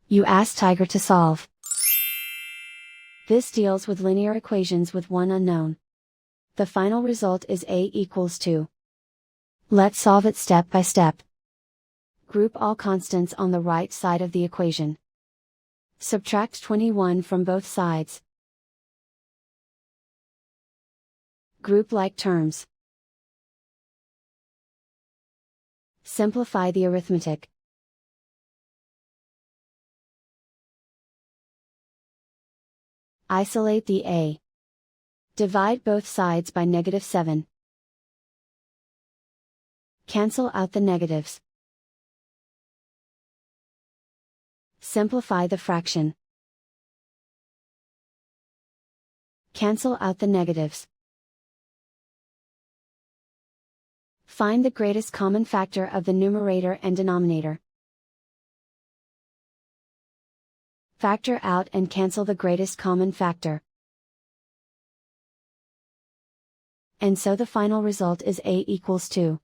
You ask Tiger to solve. This deals with linear equations with one unknown. The final result is A equals 2. Let's solve it step by step. Group all constants on the right side of the equation. Subtract 21 from both sides. Group like terms. Simplify the arithmetic. Isolate the A. Divide both sides by -7. Cancel out the negatives. Simplify the fraction. Cancel out the negatives. Find the greatest common factor of the numerator and denominator. Factor out and cancel the greatest common factor. And so the final result is A equals 2.